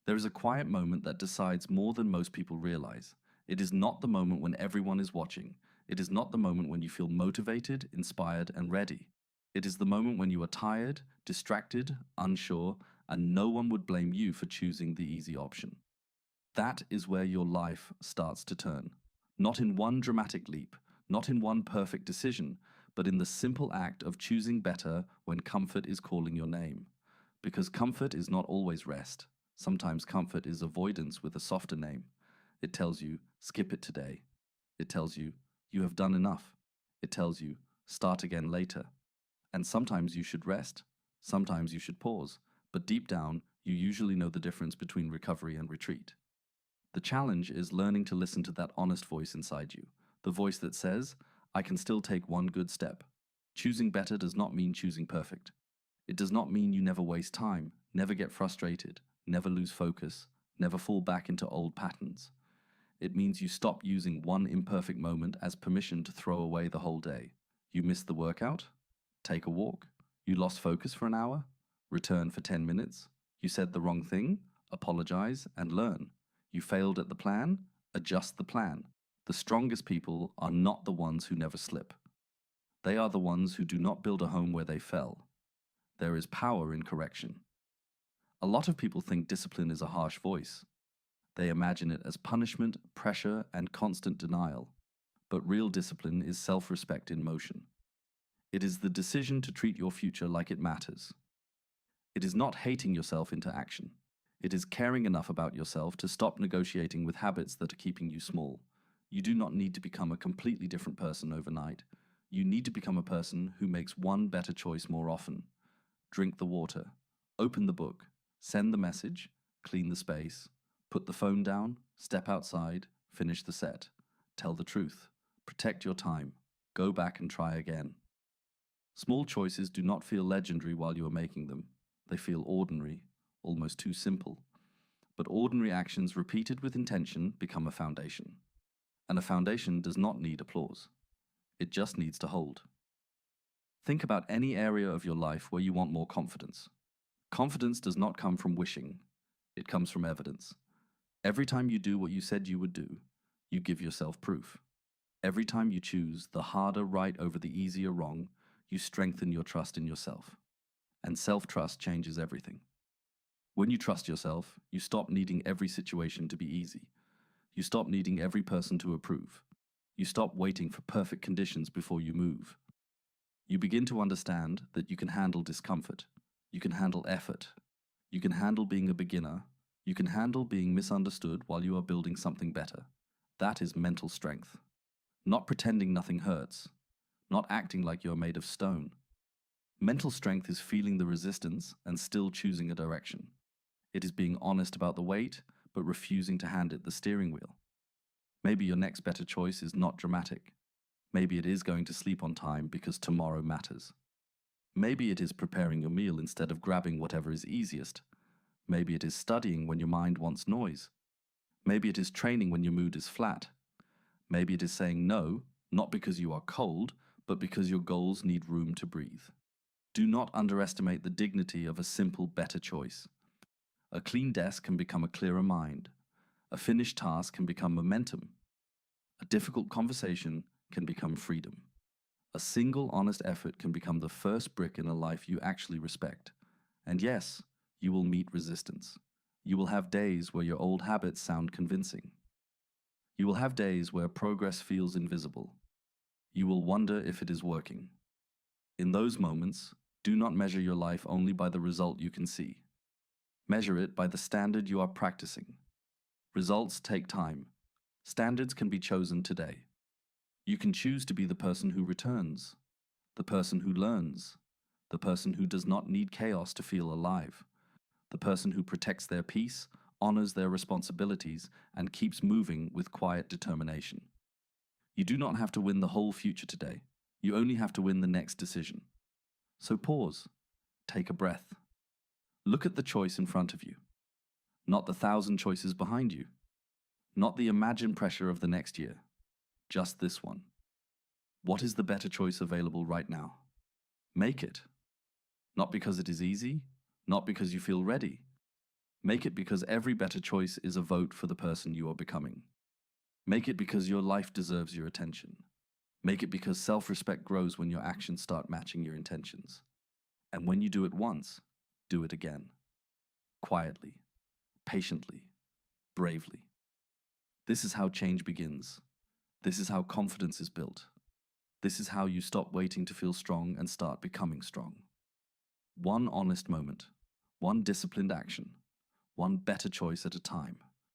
There is a quiet moment that decides more than most people realize. It is not the moment when everyone is watching. It is not the moment when you feel motivated, inspired, and ready. It is the moment when you are tired, distracted, unsure, and no one would blame you for choosing the easy option. That is where your life starts to turn. Not in one dramatic leap, not in one perfect decision, but in the simple act of choosing better when comfort is calling your name. Because comfort is not always rest. Sometimes comfort is avoidance with a softer name. It tells you, skip it today. It tells you, you have done enough. It tells you, start again later. And sometimes you should rest. Sometimes you should pause. But deep down, you usually know the difference between recovery and retreat. The challenge is learning to listen to that honest voice inside you, the voice that says, I can still take one good step. Choosing better does not mean choosing perfect. It does not mean you never waste time, never get frustrated, never lose focus, never fall back into old patterns. It means you stop using one imperfect moment as permission to throw away the whole day. You missed the workout? Take a walk. You lost focus for an hour? Return for 10 minutes. You said the wrong thing? Apologize and learn. You failed at the plan? Adjust the plan. The strongest people are not the ones who never slip. They are the ones who do not build a home where they fell. There is power in correction. A lot of people think discipline is a harsh voice. They imagine it as punishment, pressure, and constant denial. But real discipline is self-respect in motion. It is the decision to treat your future like it matters. It is not hating yourself into action. It is caring enough about yourself to stop negotiating with habits that are keeping you small. You do not need to become a completely different person overnight. You need to become a person who makes one better choice more often. Drink the water. Open the book. Send the message. Clean the space. Put the phone down. Step outside. Finish the set. Tell the truth. Protect your time. Go back and try again. Small choices do not feel legendary while you are making them. They feel ordinary, almost too simple. But ordinary actions repeated with intention become a foundation. And a foundation does not need applause. It just needs to hold. Think about any area of your life where you want more confidence. Confidence does not come from wishing. It comes from evidence. Every time you do what you said you would do, you give yourself proof. Every time you choose the harder right over the easier wrong, you strengthen your trust in yourself. And self-trust changes everything. When you trust yourself, you stop needing every situation to be easy. You stop needing every person to approve. You stop waiting for perfect conditions before you move. You begin to understand that you can handle discomfort. You can handle effort. You can handle being a beginner. You can handle being misunderstood while you are building something better. That is mental strength. Not pretending nothing hurts. Not acting like you are made of stone. Mental strength is feeling the resistance and still choosing a direction. It is being honest about the weight, but refusing to hand it the steering wheel. Maybe your next better choice is not dramatic. Maybe it is going to sleep on time because tomorrow matters. Maybe it is preparing your meal instead of grabbing whatever is easiest. Maybe it is studying when your mind wants noise. Maybe it is training when your mood is flat. Maybe it is saying no, not because you are cold, but because your goals need room to breathe. Do not underestimate the dignity of a simple, better choice. A clean desk can become a clearer mind. A finished task can become momentum. A difficult conversation can become freedom. A single honest effort can become the first brick in a life you actually respect. And yes, you will meet resistance. You will have days where your old habits sound convincing. You will have days where progress feels invisible. You will wonder if it is working. In those moments, do not measure your life only by the result you can see. Measure it by the standard you are practicing. Results take time. Standards can be chosen today. You can choose to be the person who returns, the person who learns, the person who does not need chaos to feel alive, the person who protects their peace, honors their responsibilities, and keeps moving with quiet determination. You do not have to win the whole future today. You only have to win the next decision. So pause. Take a breath. Look at the choice in front of you, not the 1,000 choices behind you, not the imagined pressure of the next year, just this one. What is the better choice available right now? Make it. Not because it is easy, not because you feel ready. Make it because every better choice is a vote for the person you are becoming. Make it because your life deserves your attention. Make it because self-respect grows when your actions start matching your intentions. And when you do it once, do it again. Quietly, patiently, bravely. This is how change begins. This is how confidence is built. This is how you stop waiting to feel strong and start becoming strong. One honest moment, one disciplined action, one better choice at a time.